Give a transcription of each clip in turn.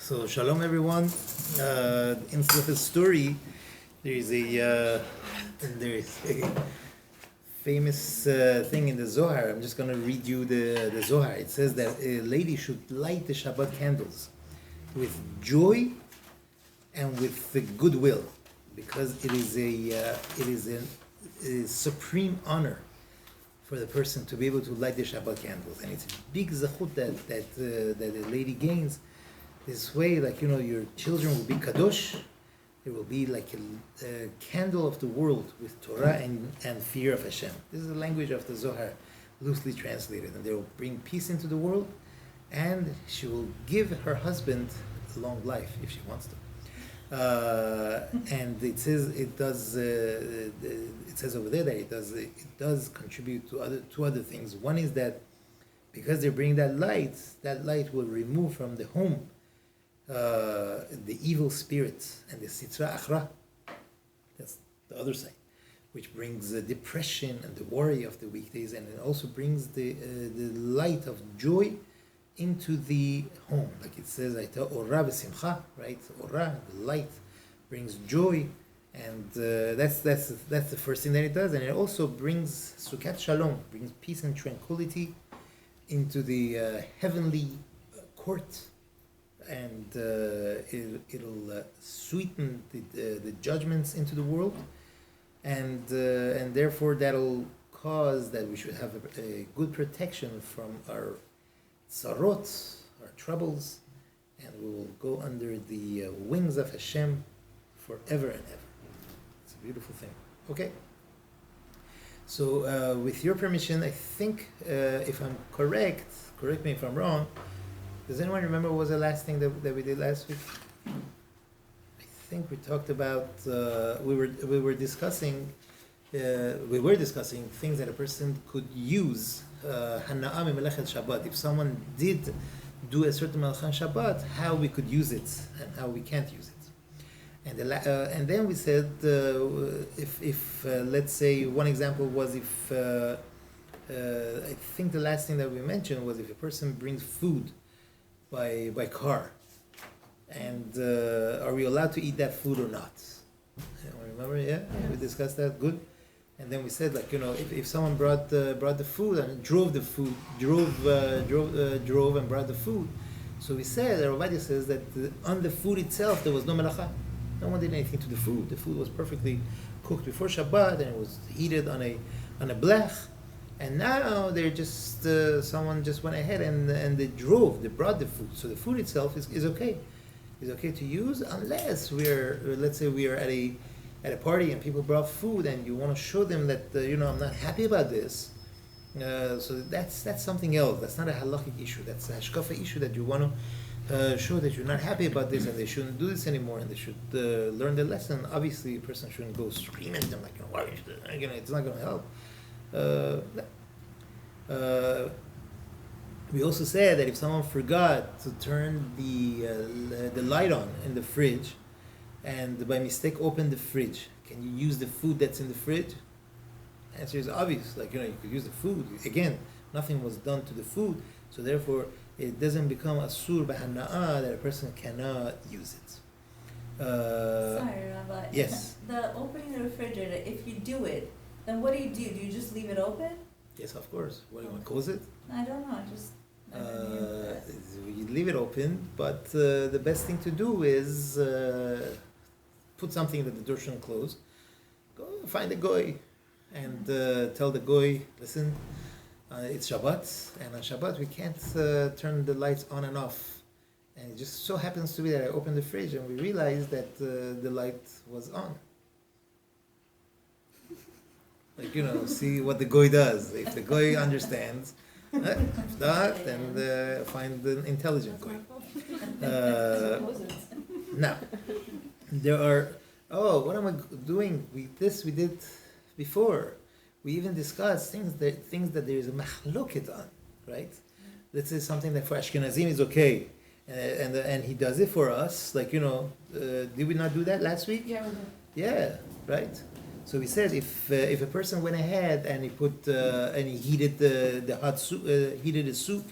So shalom everyone. In Slip's story, there is a famous thing in the Zohar. I'm just going to read you the Zohar. It says that a lady should light the Shabbat candles with joy and with the goodwill, because it is a supreme honor for the person to be able to light the Shabbat candles, and it's a big zachut that a lady gains. This way, your children will be kadosh. There will be like a candle of the world with Torah and fear of Hashem. This is the language of the Zohar, loosely translated. And they will bring peace into the world, and she will give her husband a long life if she wants to. And it says over there that it does contribute to two other things. One is that because they bring that light will remove from the home the evil spirits and the sitra achra. That's the other side, which brings the depression and the worry of the weekdays, and it also brings the light of joy into the home. Like it says, "Ora v'simcha," right? Ora, the light, brings joy, and that's the first thing that it does, and it also brings sukat shalom, brings peace and tranquility into the heavenly court, and it'll sweeten the judgments into the world, and therefore that'll cause that we should have a good protection from our tzarot, our troubles, and we will go under the wings of Hashem forever and ever. It's a beautiful thing. Okay. So with your permission, I think if I'm correct me if I'm wrong. Does anyone remember what was the last thing that we did last week? I think we talked about we were discussing things that a person could use hana'ah memelechet Shabbat. If someone did do a certain malachan Shabbat, how we could use it and how we can't use it. And then we said if let's say one example was if I think the last thing that we mentioned was if a person brings food by car, and are we allowed to eat that food or not? Remember? Yeah, we discussed that. Good. And then we said, if someone brought the food and drove and brought the food, so we said, Rav Ovadia says that on the food itself there was no melacha. No one did anything to the food. The food was perfectly cooked before Shabbat, and it was heated on a blech. And now they're just someone just went ahead and they brought the food. So the food itself is okay. It's okay to use, unless let's say we are at a party and people brought food and you want to show them that I'm not happy about this. So that's something else. That's not a halachic issue. That's a hashkafa issue that you want to show that you're not happy about this and they shouldn't do this anymore and they should learn the lesson. Obviously, a person shouldn't go scream at them like, why it's not going to help. We also said that if someone forgot to turn the light on in the fridge and by mistake opened the fridge, can you use the food that's in the fridge? The answer is obvious. You could use the food. Again, nothing was done to the food, so therefore it doesn't become asur b'hana'ah that a person cannot use it. Sorry, Rabbi. Yes. The opening the refrigerator, if you do it, then what do? Do you just leave it open? Yes, of course. What do you want to close it? I don't know. You leave it open, but the best thing to do is put something that the door shouldn't close. Go find a goy and tell the goy, listen, it's Shabbat, and on Shabbat we can't turn the lights on and off. And it just so happens to be that I opened the fridge and we realized that the light was on. See what the goy does. If the goy understands, if not, then find the intelligent goy. Now, there are. What am I doing? We did before. We even discussed things that there is a machloket on, right? Let's say something that for Ashkenazim is okay, and he does it for us. Did we not do that last week? Yeah, we did. Yeah, right. So we said if a person went ahead and he put and he heated the hot soup, heated the soup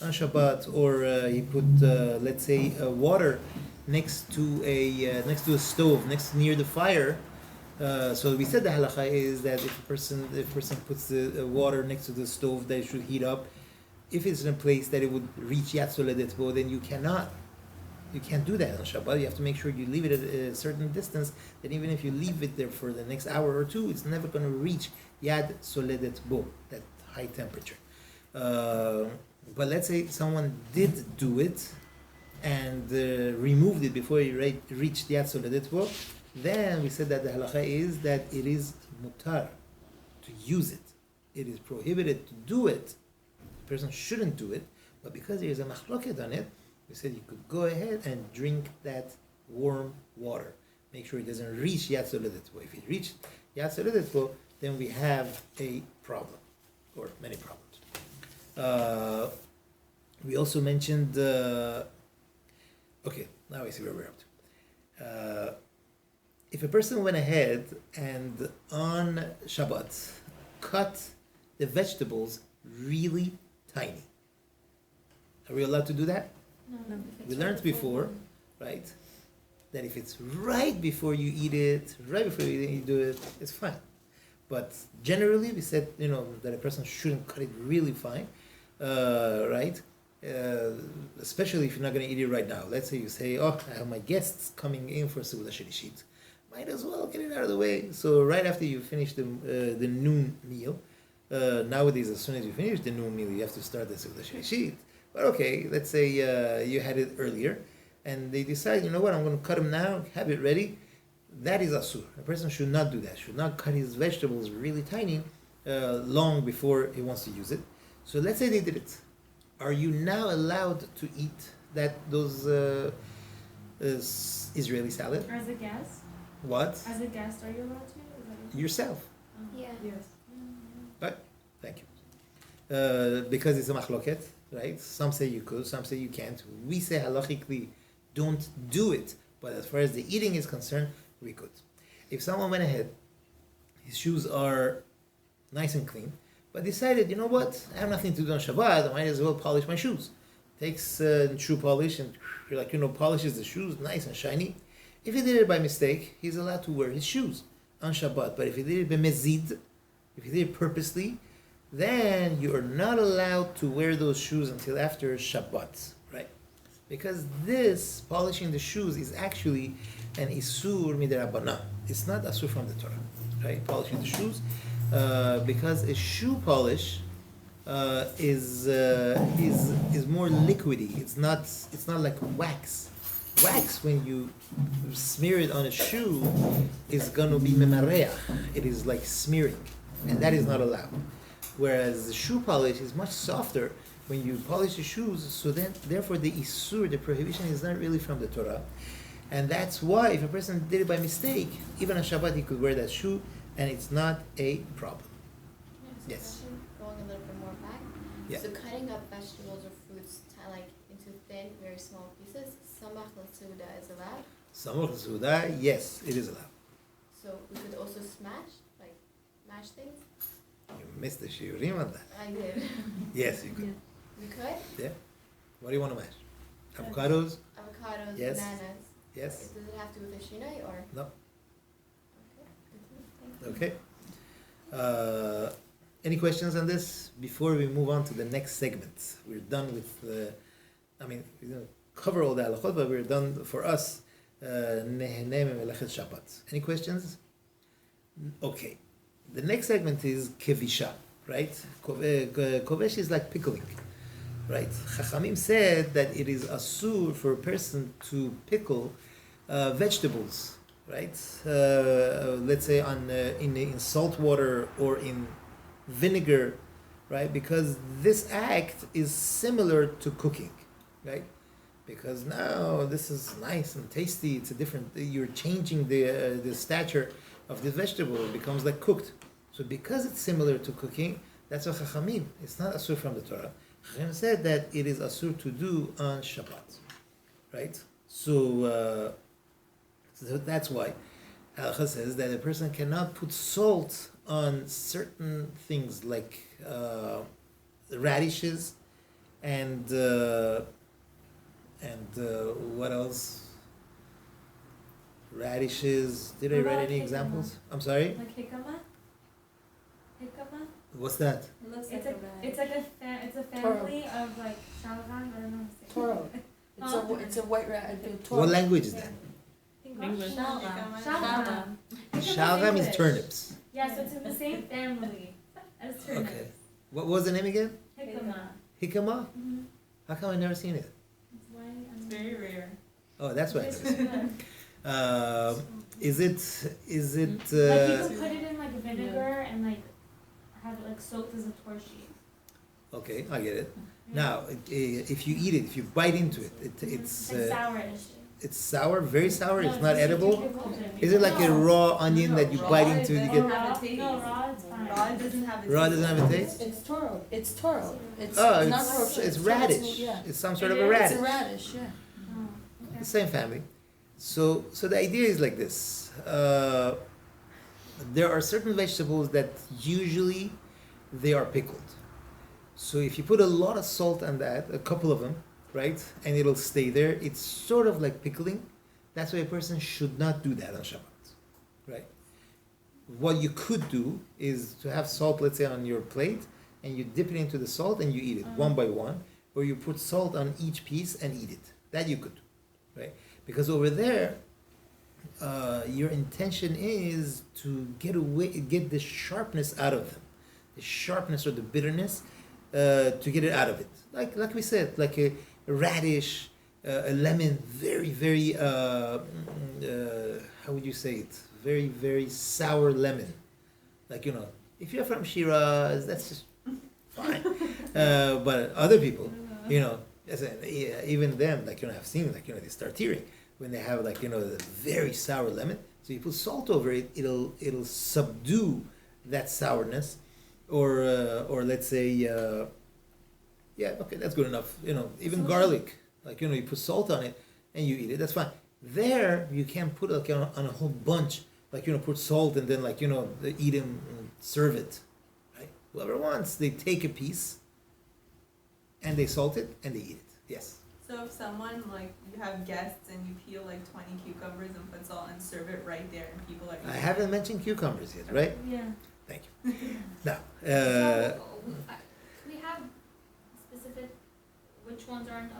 on Shabbat, or he put, let's say, water next to a stove, near the fire. So we said the halacha is that if a person puts the water next to the stove, that it should heat up. If it's in a place that it would reach Yatzoledet Bo, then you can't do that on Shabbat. You have to make sure you leave it at a certain distance, that even if you leave it there for the next hour or two, it's never going to reach Yad Soledet Bo, that high temperature. But let's say someone did do it and removed it before it reached Yad Soledet Bo, then we said that the halacha is that it is mutar to use it. It is prohibited to do it. The person shouldn't do it, but because there is a machloket on it, we said you could go ahead and drink that warm water. Make sure it doesn't reach Yad Soledet Bo. If it reached Yad Soledet Bo, then we have a problem, or many problems. We also mentioned, okay, now I see where we're up to. If a person went ahead and on Shabbat cut the vegetables really tiny, are we allowed to do that? No. We learned before, right, that if it's right before you eat it, you do it, it's fine. But generally, we said, that a person shouldn't cut it really fine, right? Especially if you're not going to eat it right now. Let's say you say, I have my guests coming in for Seudah Shlishit. Might as well get it out of the way. So right after you finish the noon meal, nowadays as soon as you finish the noon meal, you have to start the Seudah Shlishit. But okay, let's say you had it earlier, and they decide, I'm going to cut them now, have it ready. That is asur. A person should not do that. Should not cut his vegetables really tiny long before he wants to use it. So let's say they did it. Are you now allowed to eat those Israeli salad? As a guest? What? As a guest, are you allowed to? Is that what Yourself. Yeah. Yes. Right. Thank you. Because it's a machloket, right? Some say you could, some say you can't. We say halachically, don't do it. But as far as the eating is concerned, we could. If someone went ahead, his shoes are nice and clean, but decided, I have nothing to do on Shabbat, I might as well polish my shoes. Takes shoe polish and polishes the shoes nice and shiny. If he did it by mistake, he's allowed to wear his shoes on Shabbat. But if he did it b'mezid, if he did it purposely, then you are not allowed to wear those shoes until after Shabbat, right? Because this, polishing the shoes, is actually an isur miderabana. It's not asur from the Torah, right? Polishing the shoes, because a shoe polish is more liquidy. It's not like wax. Wax, when you smear it on a shoe, is gonna be memareach. It is like smearing, and that is not allowed. Whereas the shoe polish is much softer when you polish the shoes. So then, therefore, the isur, the prohibition, is not really from the Torah, and that's why if a person did it by mistake, even on Shabbat, he could wear that shoe, and it's not a problem. Yes. Going a little bit more back. Yeah. So cutting up vegetables or fruits into thin, very small pieces, samach l'seuda is allowed. Samach l'seuda, yes, it is allowed. So we could also mash things. You missed the shiurim on that. I did. Yes, you could. We could. Yeah. What do you want to mash? Avocados? Avocados, Yes. bananas. Yes. Does it have to do with the shinai or? No. Okay. Okay. Any questions on this before we move on to the next segment? We're done with we didn't cover all the halachot, but we're done for us. Shabbat. Any questions? Okay. The next segment is kevisha, right? Kovesh is like pickling, right? Chachamim said that it is asur for a person to pickle vegetables, right? Let's say in salt water or in vinegar, right? Because this act is similar to cooking, right? Because now this is nice and tasty. It's a different. You're changing the stature of the vegetable. It becomes like cooked. So because it's similar to cooking, that's what Chachamim. It's not asur from the Torah. Chachamim said that it is asur to do on Shabbat, right? So that's why Halacha says that a person cannot put salt on certain things like radishes and what else? Radishes. Did I What write about any jicama? examples? I'm sorry. Like jicama? Jicama? What's that? It looks It's like a it's like it's a family of like shalgam. I don't know how to say it. Toro. It's a white rat. What language is Yeah. that? English. Shalgam. Shalgam. Shalgam is turnips. Yeah, so it's in the same family as turnips. Okay. What was the name again? Jicama. Jicama? Mm-hmm. How come I never seen it? It's white. It's very rare. Oh, that's why I never seen it. Is it like you can put it in like vinegar and like have it like soaked as a torchy. okay, I get it. Now, if you eat it, if you bite into it, It's like sourish. it's sour, very sour. No, It's not just edible. difficult. Is it like a raw onion that you Raw bite it into? You doesn't get have a taste. No, raw it's fine. Raw doesn't have a raw taste. doesn't have a taste. It's Toro. It's Toro. It's Oh, not it's Toro. it's radish. Yeah. It's some sort It of a is? radish. It's a radish, yeah. Oh, okay. The same family. So the idea is like this. There are certain vegetables that usually they are pickled. So if you put a lot of salt on that, a couple of them, right, and it'll stay there, it's sort of like pickling. That's why a person should not do that on Shabbat, right? What you could do is to have salt, let's say, on your plate, and you dip it into the salt and you eat it one by one, or you put salt on each piece and eat it. That you could do, right? Because over there, your intention is to get the sharpness out of them, the sharpness or the bitterness, to get it out of it. Like we said, like a radish, a lemon, very very how would you say it? Very very sour lemon. Like if you're from Shiraz, that's just fine. But other people, even them, I've seen they start tearing when they have the very sour lemon. So you put salt over it, it'll subdue that sourness, or let's say okay, that's good enough. Even garlic, you put salt on it and you eat it. That's fine. There you can put on a whole bunch, put salt and then eat them and serve it. Right? Whoever wants, they take a piece and they salt it and they eat it. Yes. So if someone you have guests and you peel 20 cucumbers and put salt and serve it right there and people are eating I haven't mentioned cucumbers yet, right? Yeah. Thank you. Now, So, we have specific which ones are in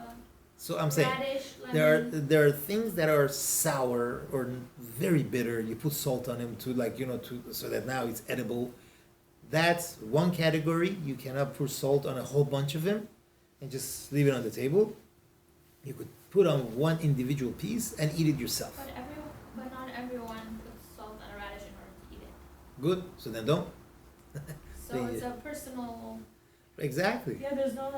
so I'm saying radish, there are things that are sour or very bitter. You put salt on them to so that now it's edible. That's one category. You cannot put salt on a whole bunch of them and just leave it on the table. You could put on one individual piece and eat it yourself. but not everyone puts salt on a radish in order to eat it. Good. So then don't. So it's a personal. Exactly. Yeah, there's no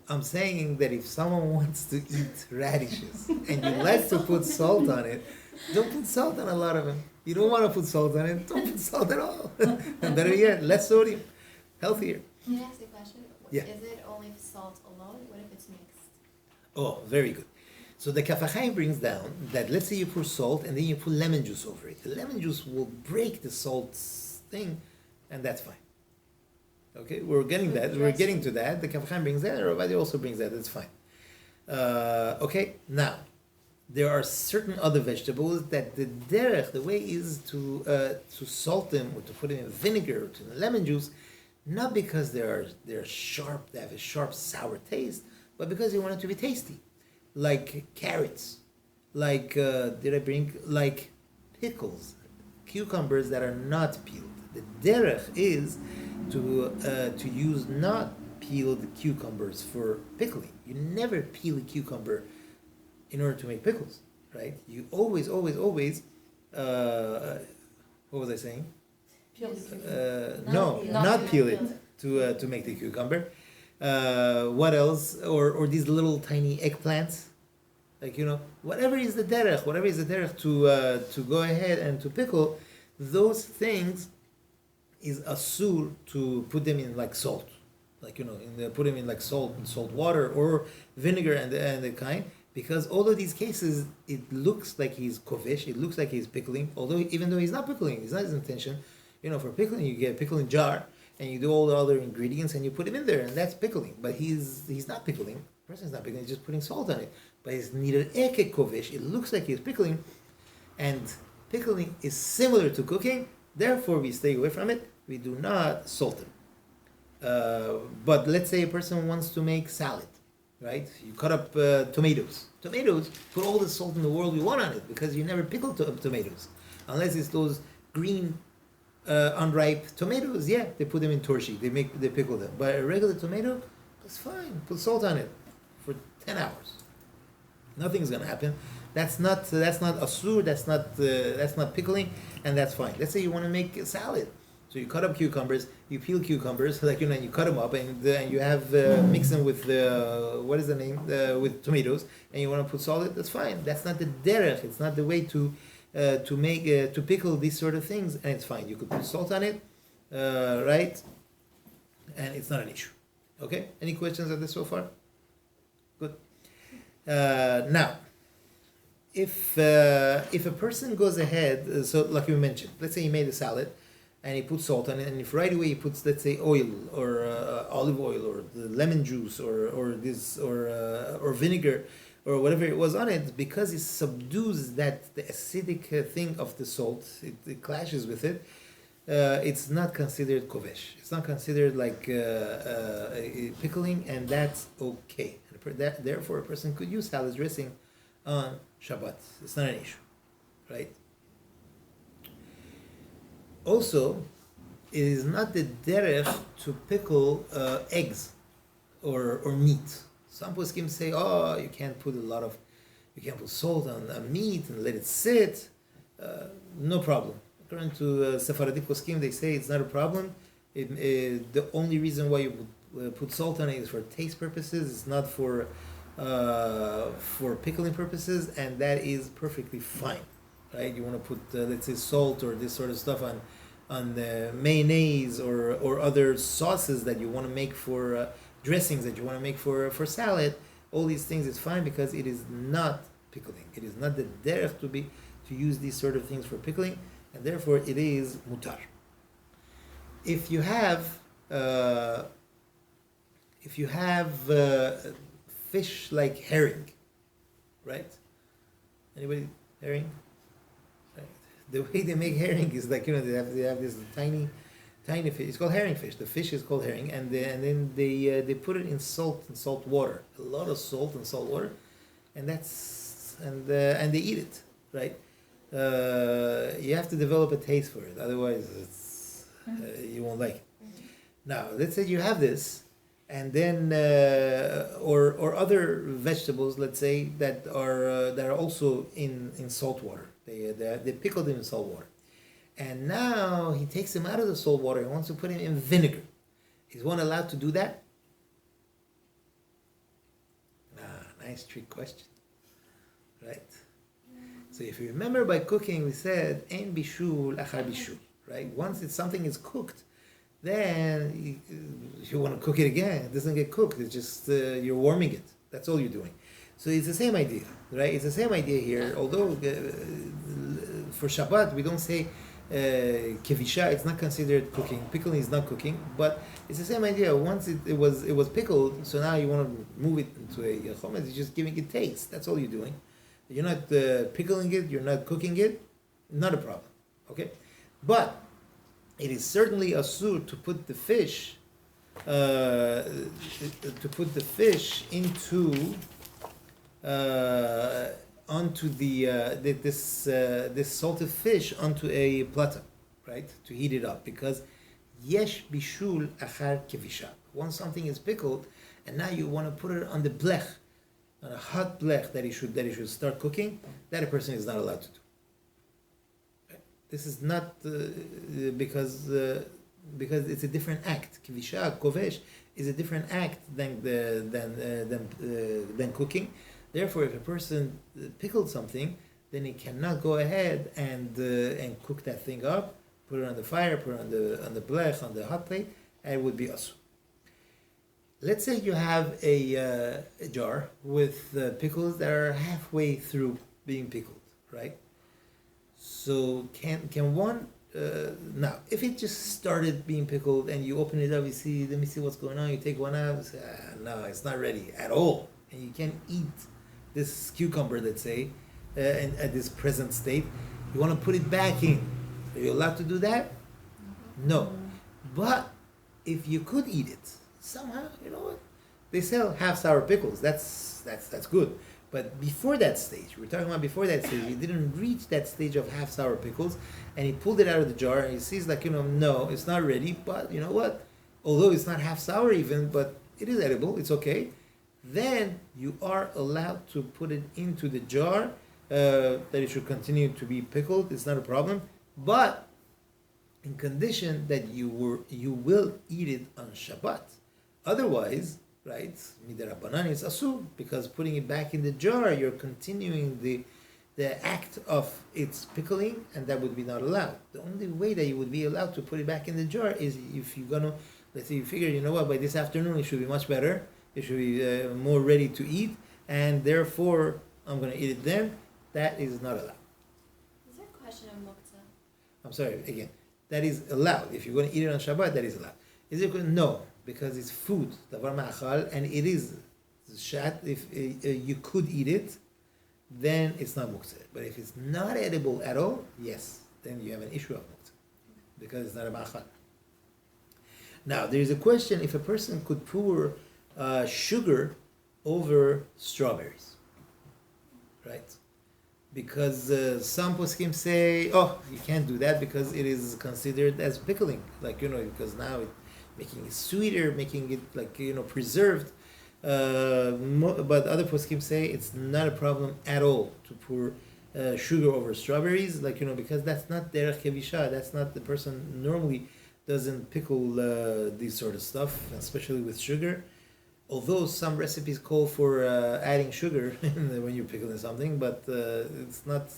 I'm saying that if someone wants to eat radishes and you like to put salt on it, don't put salt on a lot of them. You don't want to put salt on it, don't put salt at all. And better yet, less sodium, healthier. Can I ask a question? Yeah. Is it only salt alone? What if it's mixed? Oh, very good. So the Kaf HaChaim brings down that let's say you put salt and then you put lemon juice over it. The lemon juice will break the salt thing, and that's fine. Okay, we're getting that. We're getting to that. The Kaf HaChaim brings that. Everybody also brings that. That's fine. Okay, now there are certain other vegetables that the derech, the way is to salt them or to put them in vinegar or to lemon juice, not because they're sharp, they have a sharp sour taste, but because you want it to be tasty, like carrots, like pickles, cucumbers that are not peeled. The derech is to use not peeled cucumbers for pickling. You never peel a cucumber in order to make pickles, right? You always, what was I saying? Peel the Not peel it to make the cucumber. What else? Or these little tiny eggplants, whatever is the derech to go ahead and to pickle, those things is asur to put them in salt, put them in salt and salt water or vinegar and the kind, because all of these cases it looks like he's kovesh, it looks like he's pickling, even though he's not pickling, it's not his intention. For pickling you get a pickling jar and you do all the other ingredients and you put him in there, and that's pickling. But he's not pickling. The person's not pickling. He's just putting salt on it. But it's neither eke kovesh. It looks like he's pickling, and pickling is similar to cooking. Therefore, we stay away from it. We do not salt it. But let's say a person wants to make salad, right? You cut up tomatoes. Tomatoes, put all the salt in the world you want on it because you never pickle tomatoes. Unless it's those green, unripe tomatoes, yeah, they put them in torshi. They pickle them. But a regular tomato, that's fine. Put salt on it for 10 hours. Nothing's gonna happen. That's not asur. That's not pickling, and that's fine. Let's say you want to make a salad. So you cut up cucumbers, you peel cucumbers, and you cut them up, and you have mix them with what is the name with tomatoes, and you want to put salt. That's fine. That's not the derech. It's not the way to make to pickle these sort of things, and it's fine. You could put salt on it, right? And it's not an issue. Okay. Any questions on this so far? Good. Now, if a person goes ahead, so like we mentioned, let's say he made a salad. And he puts salt on it, and if right away he puts, let's say, oil or olive oil or the lemon juice or vinegar or whatever it was on it, because it subdues the acidic thing of the salt, it clashes with it. It's not considered kovesh. It's not considered like pickling, and that's okay. Therefore, a person could use salad dressing on Shabbat. It's not an issue, right? Also, it is not the derech to pickle eggs or meat. Some poskim say, oh, you can't put salt on meat and let it sit. No problem. According to Sephardic poskim, they say it's not a problem. The only reason why you would put salt on it is for taste purposes. It's not for pickling purposes, and that is perfectly fine. Right? You want to put, let's say, salt or this sort of stuff on mayonnaise or other sauces that you want to make for dressings that you want to make for salad. All these things is fine because it is not pickling. It is not the derech to use these sort of things for pickling, and therefore it is mutar. If you have fish like herring, right? Anybody herring? The way they make herring is like, they have this tiny fish. It's called herring fish. The fish is called herring, and then they put it in salt water, a lot of salt and salt water, and they eat it, right? You have to develop a taste for it, otherwise you won't like it. Now, let's say you have this, and then or other vegetables, let's say that are also in salt water. They pickle them in salt water, and now he takes them out of the salt water and wants to put them in vinegar. Is one allowed to do that? Nice trick question, right? So if you remember, by cooking we said ein bishul achar bishul, right? Once something is cooked, then you want to cook it again. It doesn't get cooked. It's just you're warming it. That's all you're doing. So it's the same idea, right? It's the same idea here. Although for Shabbat we don't say kevisha, it's not considered cooking. Pickling is not cooking, but it's the same idea. Once it was pickled, so now you want to move it into a chometz. You're just giving it taste. That's all you're doing. You're not pickling it. You're not cooking it. Not a problem. Okay, but it is certainly asur to put the fish into onto this salted fish onto a platter, right? To heat it up, because yesh bishul achar kevisha. Once something is pickled, and now you want to put it on the blech, on a hot blech that he should start cooking, that a person is not allowed to do. Okay? This is not because it's a different act. Kevisha, kovesh is a different act than cooking. Therefore, if a person pickled something, then he cannot go ahead and cook that thing up, put it on the fire, put it on the blech, on the hot plate, and it would be asur. Let's say you have a jar with pickles that are halfway through being pickled, right? So can one Now, if it just started being pickled and you open it up, you see, let me see what's going on, you take one out, you say, no, it's not ready at all. And you can't eat this cucumber, let's say, at this present state. You want to put it back in. Are you allowed to do that? No. But if you could eat it, somehow, you know what? They sell half sour pickles. That's good. But before that stage, we're talking about before that stage, he didn't reach that stage of half sour pickles, and he pulled it out of the jar, and he sees like, no, it's not ready, but you know what? Although it's not half sour even, but it is edible, it's okay. Then you are allowed to put it into the jar, that it should continue to be pickled, it's not a problem, but in condition that you will eat it on Shabbat. Otherwise, right, midarabanan is asur, because putting it back in the jar, you're continuing the act of its pickling, and that would be not allowed. The only way that you would be allowed to put it back in the jar is if you're gonna, let's say you figure, you know what, by this afternoon it should be much better, it should be more ready to eat, and therefore I'm gonna eat it then. That is not allowed. Is there a question of muktzah? I'm sorry, again, that is allowed. If you're going to eat it on Shabbat, that is allowed. Is it good? No, because it's food, davar ma'achal, and it is shat. If you could eat it, then it's not muktzah. But if it's not edible at all, yes, then you have an issue of muktzah, because it's not a ma'achal. Now, there is a question if a person could pour sugar over strawberries, right? Because some poskim say, oh, you can't do that because it is considered as pickling, like, because now it's making it sweeter, making it like, preserved. But other poskim say it's not a problem at all to pour sugar over strawberries, like, because that's not derech kevisha, that's not, the person normally doesn't pickle these sort of stuff, especially with sugar. Although some recipes call for adding sugar when you're pickling something, but it's not,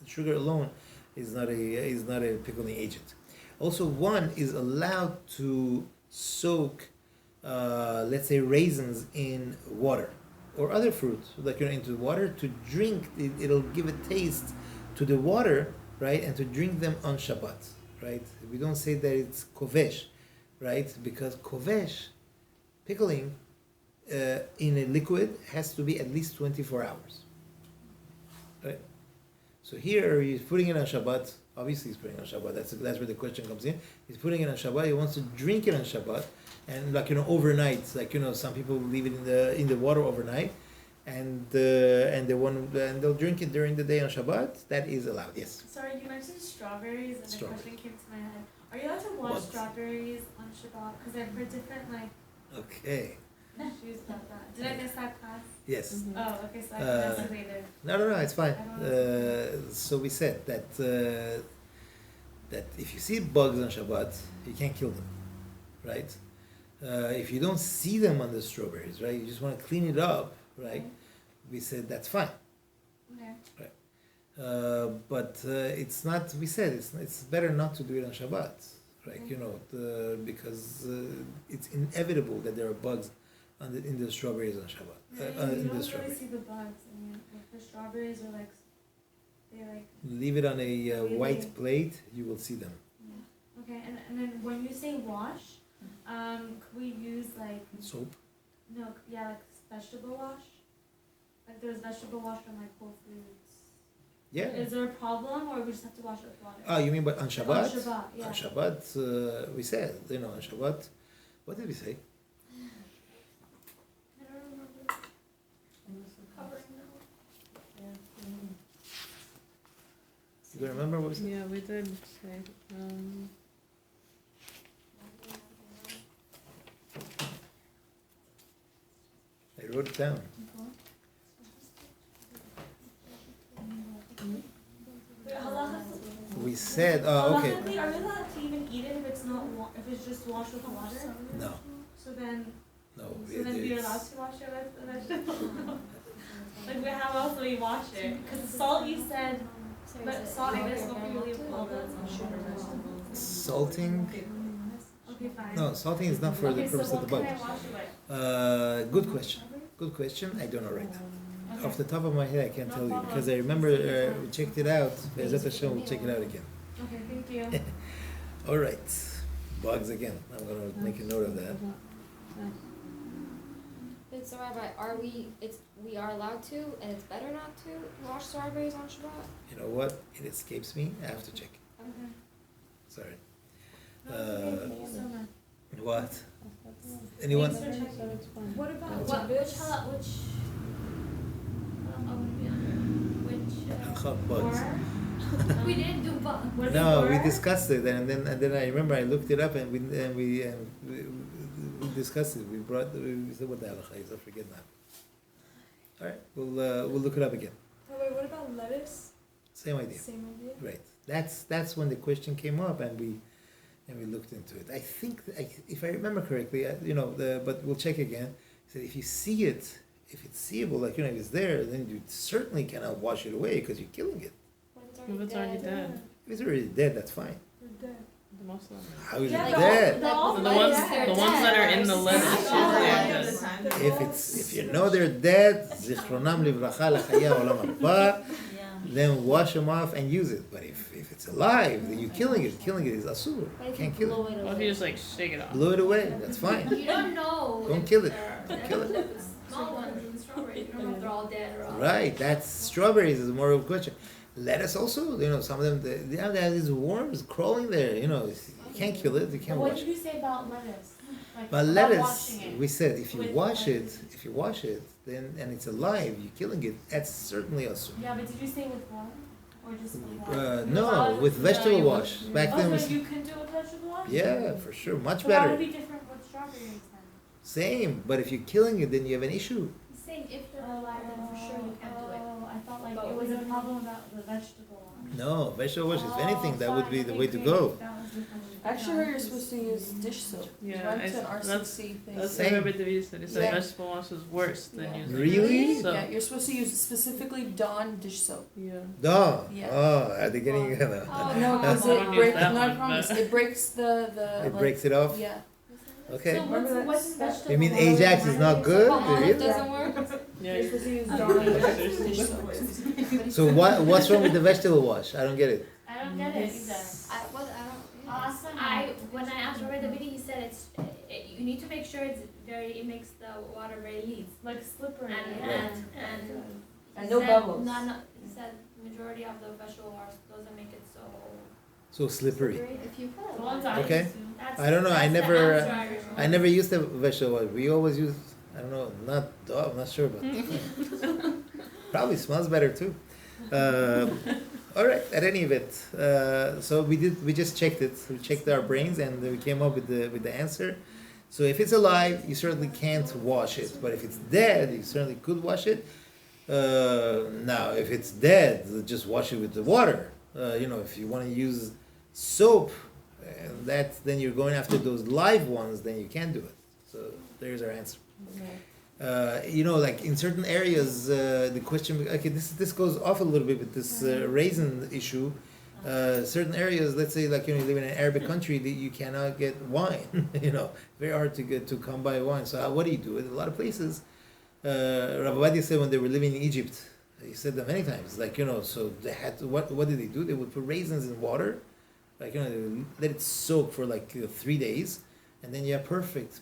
sugar alone is not a pickling agent. Also, one is allowed to soak, let's say, raisins in water or other fruit, like into water to drink. It'll give a taste to the water, right, and to drink them on Shabbat, right. We don't say that it's kovesh, right, because kovesh, pickling, in a liquid has to be at least 24 hours. Right? So here he's putting it on Shabbat. Obviously he's putting it on Shabbat. That's where the question comes in. He's putting it on Shabbat. He wants to drink it on Shabbat, and overnight. Like some people leave it in the water overnight, and they'll drink it during the day on Shabbat. That is allowed. Yes. Sorry, you mentioned strawberries, and the question came to my head. Are you allowed to wash What? strawberries on Shabbat? Because I've heard different Okay. issues about that. Did I miss that class? Yes. Oh, okay, so I can ask it later. No, it's fine. I don't So we said that if you see bugs on Shabbat, you can't kill them, right? If you don't see them on the strawberries, right, you just want to clean it up, right? We said that's fine. Okay. Right. But it's not. We said it's better not to do it on Shabbat, right? Because it's inevitable that there are bugs in the strawberries on Shabbat. You don't really see the bugs. I mean, like the strawberries are like, Leave it on a white plate, you will see them. yeah. Okay, and then when you say wash, could we use like Soap. no, yeah, like vegetable wash? Like there's vegetable wash from like Whole Foods. Yeah. Is there a problem, or we just have to wash it with water? Oh, you mean but on Shabbat? On Shabbat, yeah. On Shabbat, we said, on Shabbat, what did we say? I don't remember. Covering the You remember what we said? Yeah, we did say, I wrote it down. We said, oh, okay. Are we allowed to even eat it if it's not if it's just washed with water? No, So then we're it's- allowed to wash it with the vegetable. Like how else do we wash it? Because salt you said, but salt I guess don't really apply that. salting. Okay, fine. No, salting is not for the Okay, so purpose of what the can I bug. wash it with? Good question. Good question. I don't know right now. Off the top of my head, I can't No tell you problem. because I remember we checked it out. Be'ezat Hashem, we'll check it out again. Okay, thank you. All right, bugs again. I'm gonna make a note of that. It's Rabbi, we are allowed to, and it's better not to wash strawberries on Shabbat? You know what? It escapes me. I have to check. Okay. Sorry. Thank you so much. What? Anyone? Thanks for checking. What about, which, I would be on, which, Bugs. we didn't do bugs. Was it No, we for? discussed it, and then I remember I looked it up, and we discussed it. We said what the halacha is. I forget now. All right, we'll look it up again. Oh, wait, what about lettuce? Same idea. Same idea? Right. That's when the question came up, and we looked into it. I think if I remember correctly, but we'll check again. He said if you see it, if it's seeable, like if it's there, then you certainly cannot wash it away because you're killing it. If it's already dead. If it's already dead, that's fine. They're dead. The most of them. How is Yeah, it the dead? The ones that are in the lettuce, Yeah. they're dead. If you know they're dead, zichronam livracha lachaya olam haba, then wash them off and use it. But if it's alive, then you're killing it. Killing it is asur. You can't kill it. What if you just like shake it off? Blow it away. That's fine. You don't know. Don't if kill it. they're- Don't kill it. Small ones in strawberries, you don't know if they're all dead or all. Right. That's strawberries is more of a question. Lettuce also, some of them they have these worms crawling there. You can't kill it. You can't What wash did it. you say about lettuce? Like, But about lettuce, washing it. we said if you With wash lettuce. it, then and it's alive, you're killing it. That's certainly asur. Yeah, but did you say with water? Or just with water? No, with vegetable wash. Back then Oh, was so you can do it with vegetable wash? yeah, for sure, much So that better. would be different with strawberries then? Same, but if you're killing it, then you have an issue. He's saying if they're alive, then for sure you can't do it. Oh, I thought like But it was we a don't problem about the vegetable one. No, vegetable wash. If Oh, anything, that would fine, be the okay, way to great. go. That was the question. Actually, where you're supposed to use dish soap. Yeah, Right, I it's an s- RCC thing. That's Same. what Rabbi David said. He said Yeah. vegetable wash is worse than Yeah. using Really? soap. Yeah, you're supposed to use specifically Dawn dish soap. Yeah. Duh. Yeah. Oh, are they getting Oh, No, because I don't it use breaks. that No, I one, promise. but- It breaks the. it like, breaks it off? Yeah. Okay. So Remember that what's in stuff? vegetable You mean wash? Ajax is not good? Olive Really? doesn't work? Yeah. You're supposed to use Dawn dish soap. So what's wrong with the vegetable wash? I don't get it. I don't get it either. I don't. I'll ask them. When I asked Robert David, he said you need to make sure it makes the water very lean. Like slippery. And And he no said bubbles. he said majority of the vegetable wash doesn't make it so So slippery. If you put The a ones lot. I Okay. used to. that's I don't know, I that's the never- answer I never used the vegetable wash. We always use, I don't know, not Dove, I'm not sure, but probably smells better too. All right, at any event, so we just checked it. We checked our brains and we came up with the answer. So if it's alive, you certainly can't wash it. But if it's dead, you certainly could wash it. Now, if it's dead, just wash it with the water. If you want to use soap, then you're going after those live ones, then you can't do it. So there's our answer. Like in certain areas, the question, okay, this goes off a little bit with this raisin issue. Certain areas, let's say, like you live in an Arabic country, that you cannot get wine. Very hard to come by wine. So what do you do? In a lot of places, Rabbi Ovadia said when they were living in Egypt, he said that many times. So they had to, what did they do? They would put raisins in water, they would let it soak for 3 days, and then you have perfect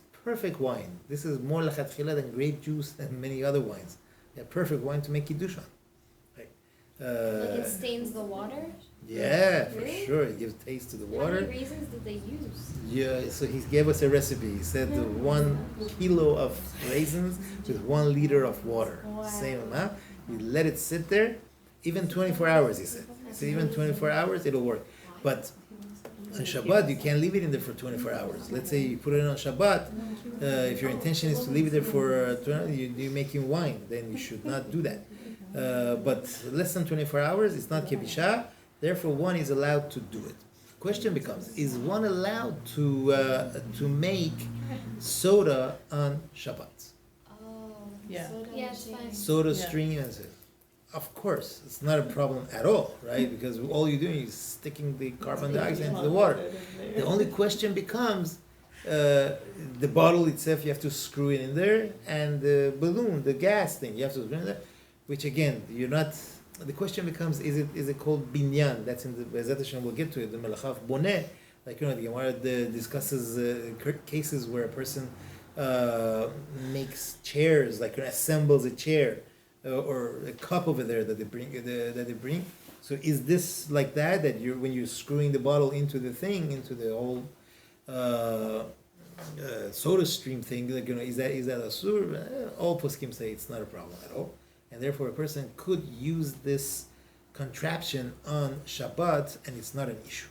wine. This is more lachatchila than grape juice and many other wines. You have perfect wine to make kiddush on. Like it stains the water? Yeah, for Really? sure. It gives taste to the How water. many raisins did they use? Yeah, so he gave us a recipe. He said 1 kilo of raisins with 1 liter of water. Same amount. You let it sit there, even 24 hours, he said. So even 24 hours, it'll work. But on Shabbat, you can't leave it in there for 24 hours. Let's say you put it on Shabbat. If your intention is to leave it there for 20, you're making wine, then you should not do that. But less than 24 hours, it's not kebisha. Therefore, one is allowed to do it. Question becomes: is one allowed to make soda on Shabbat? Oh. Yeah. Soda Yeah, it's machine. fine. Soda Yeah. stream and so. Of course, it's not a problem at all, right? Because all you're doing is sticking the carbon dioxide into the water. The only question becomes the bottle itself. You have to screw it in there, and the balloon, the gas thing, you have to screw it in there. Which again, you're not the question becomes: is it called binyan? That's in the Be'ezat Hashem. We'll get to it. The melacha of boneh, like the Gemara discusses cases where a person makes chairs, like assembles a chair or a cup over there that they bring. So is this like that when you're screwing the bottle into the thing, into the whole soda stream thing, like is that asur? All poskim say it's not a problem at all, and therefore a person could use this contraption on Shabbat, and it's not an issue.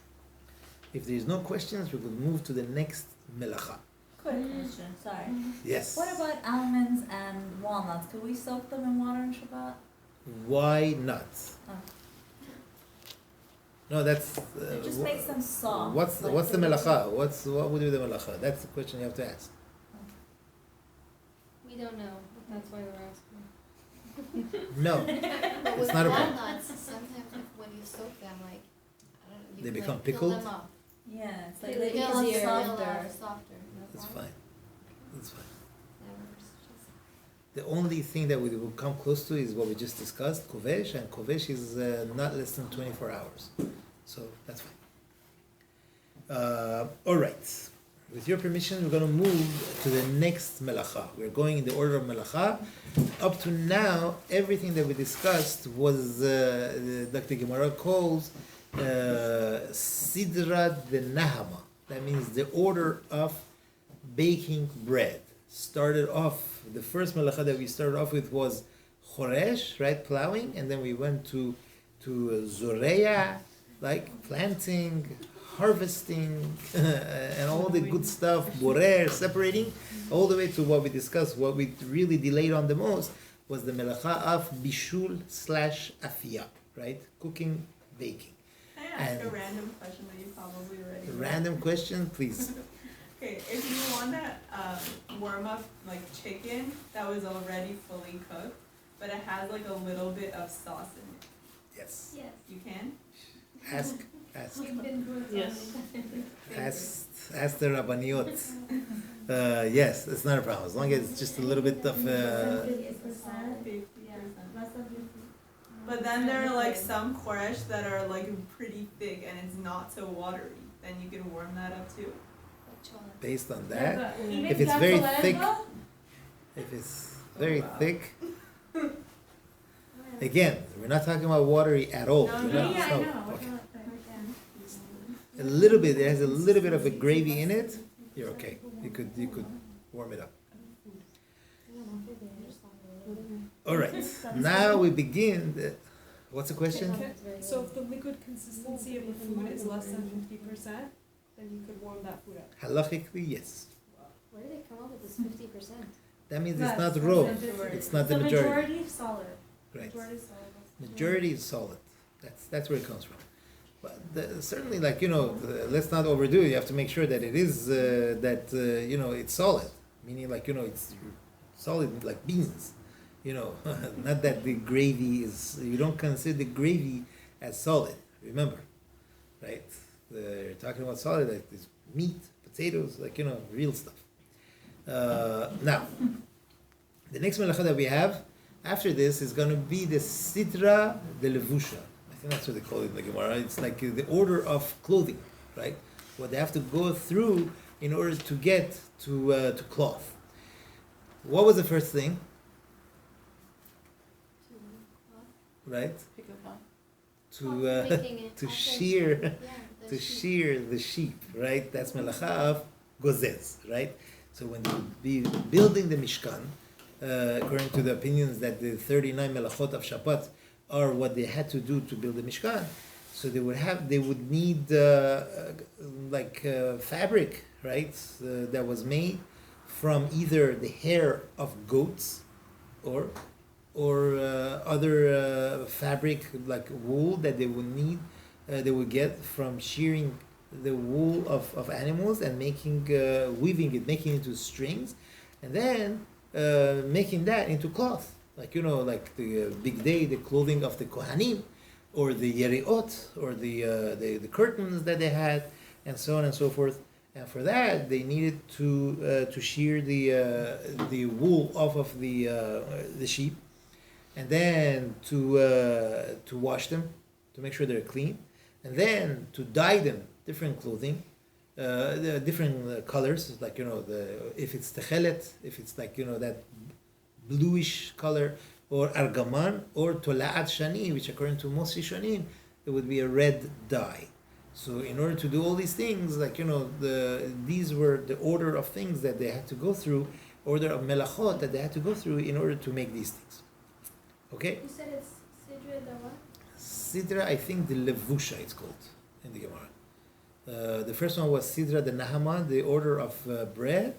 If there is no questions, we will move to the next melacha. Quick question, sorry. Yes. What about almonds and walnuts? Could we soak them in water on Shabbat? Why not? Oh. No, that's. It just makes them soft. What's like the the- melacha? What would be the melacha? That's the question you have to ask. We don't know, that's why we're asking. No, But it's with not a problem. walnuts, sometimes when you soak them, like, I don't know, you They can, become like, peel pickled? them off. Yeah, it's They like like they're peel easier. softer. That's fine. That's fine. That works, just- The only thing that we will come close to is what we just discussed, kovesh, and kovesh is not less than 24 hours. So that's fine. All right. With your permission, we're going to move to the next melacha. We're going in the order of melacha. Up to now, everything that we discussed was, Dr. Gemara calls Sidra de Nahama. That means the order of baking bread. Started off, the first melacha that we started off with was choresh, right, plowing, and then we went to zoreya, like planting, harvesting, and all the good stuff, borer, separating, all the way to what we discussed. What we really delayed on the most was the melacha of bishul / afiyah, right, cooking, baking. Can I ask a And- random question that you probably already know? Random question, please. Okay, if you want to warm up like chicken that was already fully cooked, but it has like a little bit of sauce in it, Yes. Yes. you can? Ask. We've been through it. Yes. Ask the rabbaniot. Yes, it's not a problem as long as it's just a little bit of. 50%. But then there are like some koresh that are like pretty thick and it's not so watery. Then you can warm that up too. Which one? Based on Yeah, that, but even if it's very Gazzaletta, thick, if it's very wow. thick, again, we're not talking about watery at all. No, We're no, not- yeah, I no, know. okay. Yeah. A little bit. It has a little bit of a gravy in it. You're okay. You could warm it up. All right. Now we begin. What's the question? So if the liquid consistency of the food is less than 50%, then you could warm that food up. Halachically, yes. Where did they come up with this 50%? That means Yes, it's not that's raw. the It's not the The majority. majority is solid. Right. Majority is solid. Majority is solid. That's where it comes from. But certainly, like let's not overdo it. You have to make sure that it is it's solid. Meaning, like it's solid like beans. Not that the gravy is. You don't consider the gravy as solid. Remember, right? You're talking about solid, like this meat, potatoes, like real stuff. Now, the next melacha that we have after this is going to be the sidra de levusha. I think that's what they call it in the Gemara. It's like the order of clothing, right? What they have to go through in order to get to cloth. What was the first thing, right? Pick it up. To shear. To shear the sheep, right? That's melacha of gozez, right? So when they would be building the Mishkan, according to the opinions that the 39 melachot of Shabbat are what they had to do to build the Mishkan, so they would need fabric, right? That was made from either the hair of goats or other fabric like wool that they would need. They would get from shearing the wool of animals and making weaving it, making it into strings, and then making that into cloth. Like the big day, the clothing of the Kohanim, or the yeriot, or the curtains that they had, and so on and so forth. And for that, they needed to shear the wool off of the sheep, and then to wash them, to make sure they're clean, and then to dye them different clothing, the different colors, like if it's techelet, if it's like that bluish color, or argaman, or tola'at shani, which according to most Rishonim, it would be a red dye. So in order to do all these things, like these were the order of things that they had to go through, order of melachot that they had to go through in order to make these things. Okay? You said it's Sidra the what? Sidra, I think the levusha it's called in the Gemara. The first one was Sidra the Nahama, the order of bread.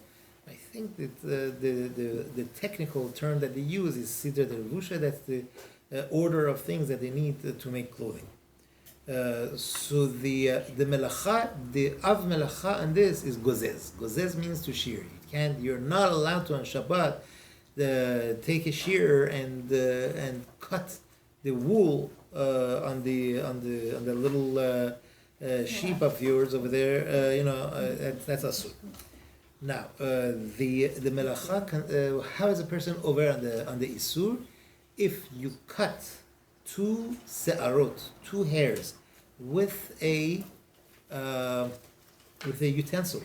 I think that the technical term that they use is Sidra the levusha. That's the order of things that they need to make clothing. So the melacha, the av melacha on this is gozez. Gozez means to shear. You're not allowed to on Shabbat take a shear and cut the wool on the little sheep of yours over there. That's asur. Now the melacha. How is a person over on the isur? If you cut two se'arot, two hairs, with a utensil,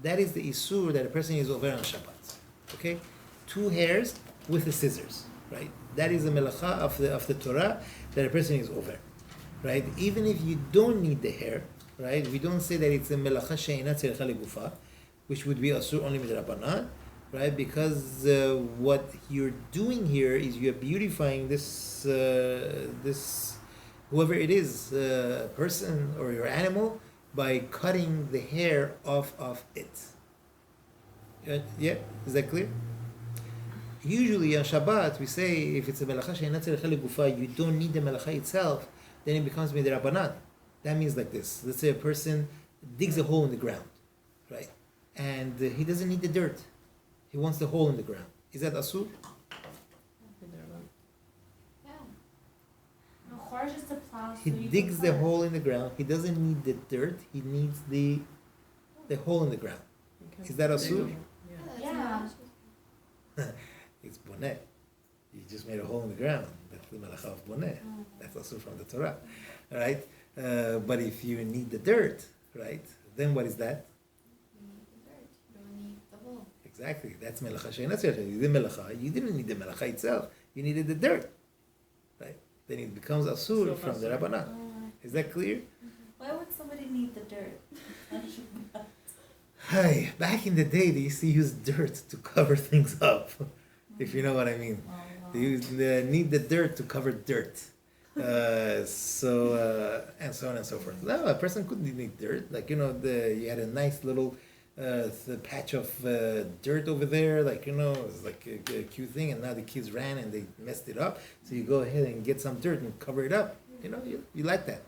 that is the isur that a person is over on Shabbat. Okay, two hairs with the scissors, right? That is the melacha of the Torah that a person is over, right? Even if you don't need the hair, right? We don't say that it's a melacha she'ina tzericha legufa, which would be asur only midrabanan, right? Because what you're doing here is you're beautifying this whoever it is, person or your animal, by cutting the hair off of it. Yeah, is that clear? Usually on Shabbat we say if it's a melacha she'ina tzericha legufa, you don't need the melacha itself, then it becomes midrabanan. That means like this. Let's say a person digs a hole in the ground, right? And he doesn't need the dirt. He wants the hole in the ground. Is that asur? Yeah. No, Chor is just a plow. He so you digs can the cut. hole in the ground. He doesn't need the dirt. He needs the hole in the ground. Is that asur? Yeah, that's Yeah. not- It's boneh. You just made a hole in the ground. That's the melacha of boneh. That's asur from the Torah, right? But if you need the dirt, right, then what is that? You need the dirt. You don't need the hole. Exactly. That's melacha she'ina tzericha. You did melacha. You didn't need the melacha itself. You needed the dirt, right? Then it becomes asur from the Rabbanah. Is that clear? Why would somebody need the dirt? Hi. Back in the day, they used to use dirt to cover things up, if you know what I mean. They need the dirt to cover dirt. And so on and so forth. No, a person couldn't need dirt. Like, you had a nice little patch of dirt over there. Like, it was like a cute thing. And now the kids ran and they messed it up. So you go ahead and get some dirt and cover it up. You like that.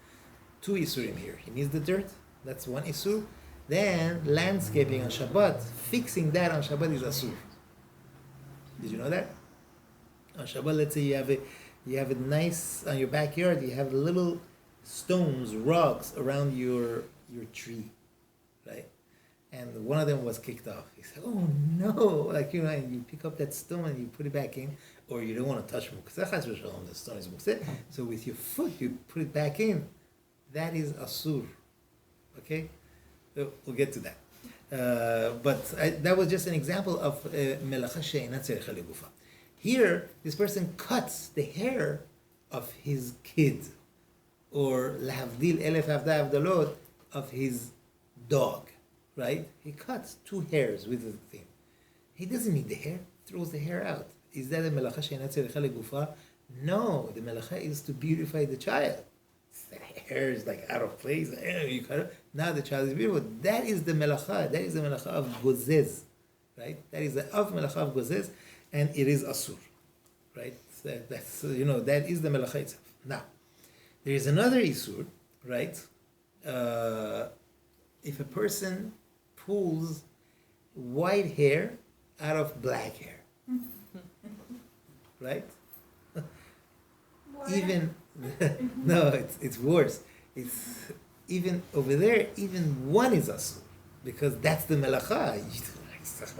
Two isurim here. He needs the dirt. That's one isur. Then landscaping on Shabbat, fixing that on Shabbat is asur. Did you know that? On Shabbat, let's say you have a nice on your backyard. You have little stones, rocks around your tree, right? And one of them was kicked off. He said, "Oh no!" And you pick up that stone and you put it back in, or you don't want to touch mukseh. The stone is mukseh. So with your foot, you put it back in. That is asur. Okay, we'll get to that. But that was just an example of melacha she'ina tzericha legufa. Here, this person cuts the hair of his kid, or lahavdil elef havda avdalot, of his dog, right? He cuts two hairs with the thing. He doesn't need the hair, throws the hair out. Is that a melacha she'ina tzericha legufa? No, the melacha is to beautify the child. The hair is like out of place. You cut it. Now the child is beautiful. That is the melacha. That is the melacha of gozez, right? That is the of melacha of gozez, and it is asur, right? That's that is the melacha itself. Now, there is another isur, right? If a person pulls white hair out of black hair, right? Even no, it's worse. It's even over there. Even one is asur, because that's the melacha.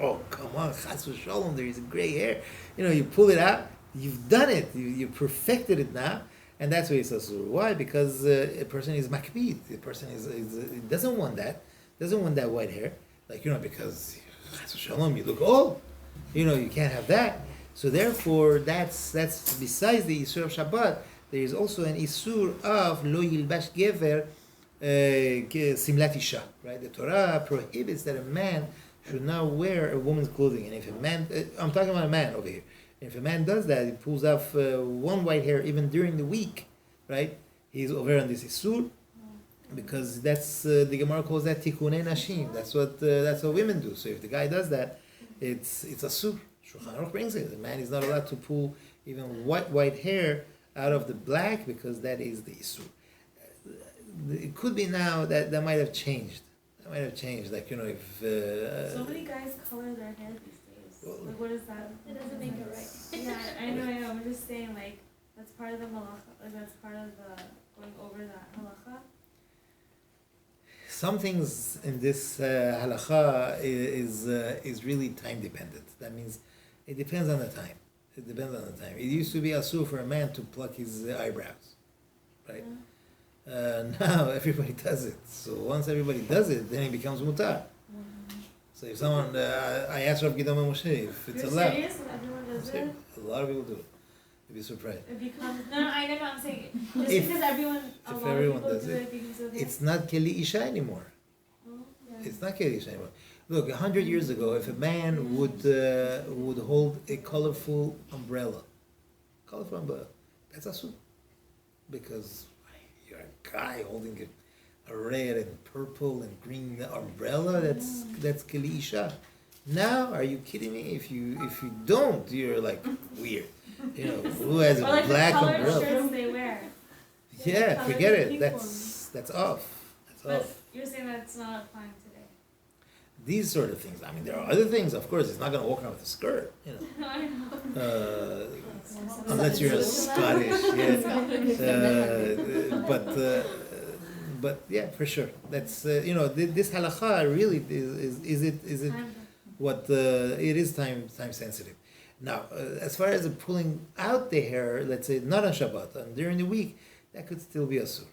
Oh, come on, chas v'shalom, there is gray hair. You pull it out, you've done it. You perfected it now, and that's why it's asur. Why? Because a person is makbid. A person is doesn't want that. Doesn't want that white hair. Like because chas v'shalom, you look old. You can't have that. So therefore, that's besides the isur of Shabbat. There is also an isur of lo yilbash gever simlat isha. Right? The Torah prohibits that a man should not wear a woman's clothing. And if a man, I'm talking about a man over here. If a man does that, he pulls off one white hair even during the week, right? He's over on this isur, because that's the Gemara calls that tikunei nashim. That's what women do. So if the guy does that, it's asur. Shulchan Aruch brings it. The man is not allowed to pull even white hair out of the black, because that is the isur. It could be now that might have changed. That might have changed. Like if So many guys color their hair these days. Well, Like, what is that? It doesn't make it right. Yeah, I know. I'm just saying, like, that's part of the malacha. Like, that's part of the going over that halacha. some things in this halacha is really time dependent. That means it depends on the time. It depends on the time. It used to be asur for a man to pluck his eyebrows, right? Now everybody does it. So once everybody does it, then it becomes mutar. So if someone, I asked Rav Gidon Moshe if it's You're allowed. serious? Everyone does it? A lot of people do it. You'd be surprised. It becomes no. I know. I'm saying just If- because everyone, a if lot everyone of people does do it, it because of It's not keli isha anymore. Oh, yeah. It's not keli isha anymore. Look, 100 years ago, if a man would hold a colorful umbrella, that's asur, because you're a guy holding a red and purple and green umbrella. That's keli isha. Now, are you kidding me? If you don't, you're like weird. Who has a Or like black the colored umbrella? shirts they wear. Yeah, Colored forget it. pink That's off. That's But off. you're saying that's not applying today. These sort of things. I mean, there are other things. Of course, it's not going to walk around with a skirt. I know. Unless you're a Scottish. Yeah. But yeah, for sure. That's this halakha really is it Time what it is time sensitive. Now, as far as pulling out the hair, let's say not on Shabbat, and during the week, that could still be asur.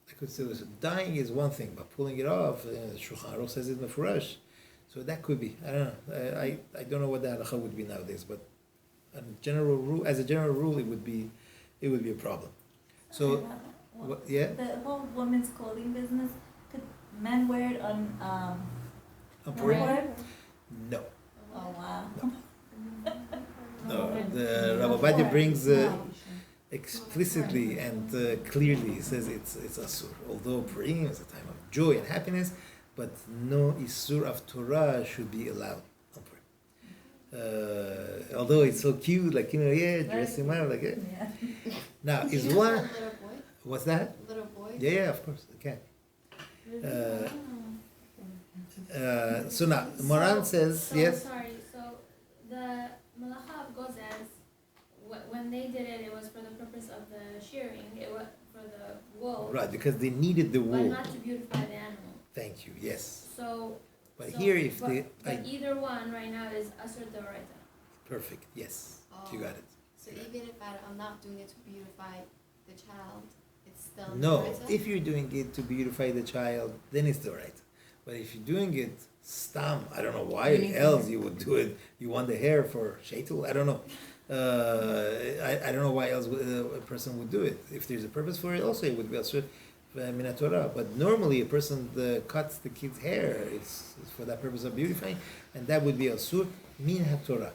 That could still be asur. Dyeing is one thing, but pulling it off, Shulchan Aruch says it mefurash. So that could be. I don't know. I don't know what the halakha would be nowadays, but as a general rule, it would be a problem. So, yeah. The whole women's clothing business, could men wear it on Purim? No. Oh wow. No, the Rav Ovadia brings explicitly and clearly says it's asur. Although Purim is a time of joy and happiness, but no isur of Torah should be allowed on Purim. Although it's so cute, like dress him up, like Yeah. Now Can is you have one. a little boy? What's that? Little boy? Yeah, of course, it can. So now Moran says So, yes. sorry, so the Malacha of Gozes, when they did it, it was for the purpose of the shearing, it was for the wool. Right, because they needed the But wool. not to beautify the animal. Thank you. Yes. So. But so- here, if but either one right now is Asur Doraita. perfect. Yes, you got it. So even if I'm not doing it to beautify the child, it's still No, Doraita? if you're doing it to beautify the child, then it's the right. But if you're doing it stam, I don't know why else you would do it. You want the hair for sheitul? I don't know. I don't know why else a person would do it. If there's a purpose for it, also it would be asur min Torah. But normally a person cuts the kid's hair. It's for that purpose of beautifying, and that would be asur min Torah.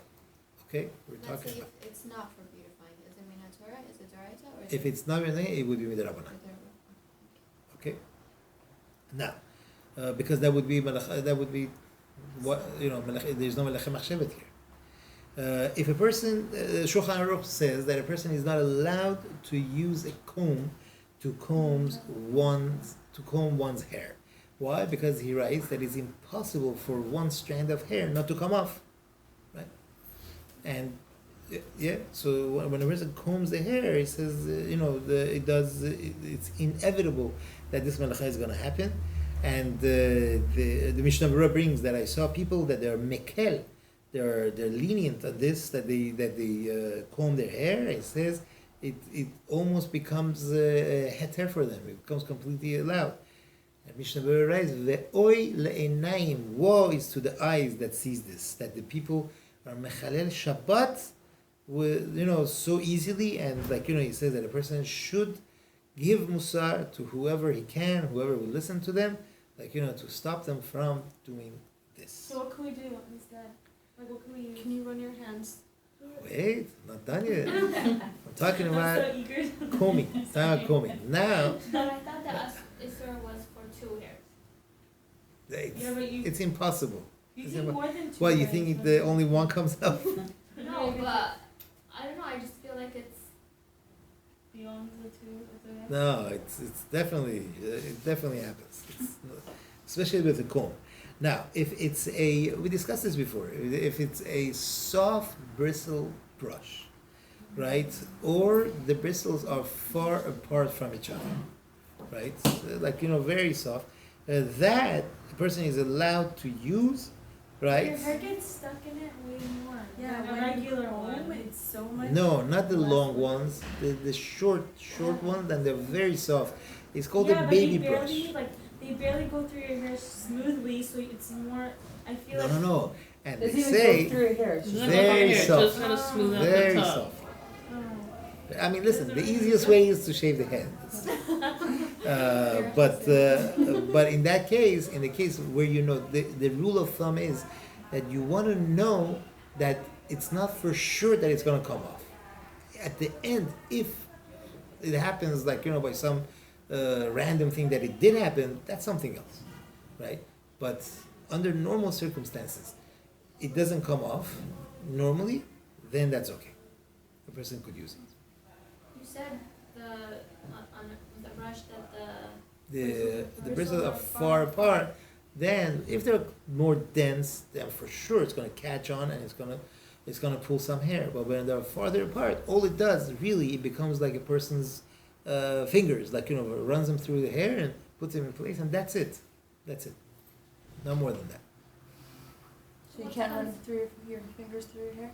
Okay, we're Let's talking say about. it's not for beautifying. Is it Mina Torah? Is it Doraita? Or is If it's not min, it would be midrabanan. Okay. Now, because that would be what there's no melech machshevet here. If a person, Shulchan Aruch says that a person is not allowed to use a comb to comb one's hair. Why? Because he writes that it's impossible for one strand of hair not to come off, right? And so when a person combs the hair, he says, it's inevitable that this malacha is going to happen. And the Mishnah Berurah brings that I saw people that they are mekel, they're lenient on this, that they comb their hair. It says it almost becomes a heter for them. It becomes completely allowed. And Mishnah Berurah writes, "Ve'oi le'enayim." Woe is to the eyes that sees this, that the people are mechalel Shabbat, with, so easily, and he says that a person should give musar to whoever he can, whoever will listen to them, to stop them from doing this. So what can we do instead? Like what can we use? Can you run your hands? Wait, not done yet. I'm talking I'm about so eager. combing. It's time about combing. Now, But I thought the Isur was for 2 hairs. it's, Yeah, but you it's impossible. you It's think impo- more than 2 Well, you hairs, think but- the only one comes up? No, but I don't know. I just feel like it's beyond the 2 or 3 hairs? No, it's definitely it definitely happens. Especially with the comb. Now, if it's we discussed this before. If it's a soft bristle brush, right, or the bristles are far apart from each other, right, very soft, that the person is allowed to use, right? Your hair gets stuck in it way more. Yeah, than a when regular you comb, one. it's so much. No, not the less long work. ones. The short ones, and they're very soft. It's called Yeah, a but baby they barely, brush. they barely go through your hair smoothly, so it's more. I feel like. No. And Does they it even say go through your hair? It's It's just not Very here, it's soft. just gonna smooth out very the top. soft. Oh. I mean, listen. The easiest way is to shave the head. But in that case, in the case where the rule of thumb is that you want to know that it's not for sure that it's going to come off. At the end, if it happens, by some random thing that it did happen, that's something else, right? But under normal circumstances, it doesn't come off normally, then that's okay. A person could use it. You said on the brush that The bristles are far apart, then if they're more dense, then for sure it's going to catch on and it's going to pull some hair. But when they're farther apart, all it does really, it becomes like a person's fingers, runs them through the hair and puts them in place, and that's it. That's it. No more than that. So you can't run through your fingers through your hair?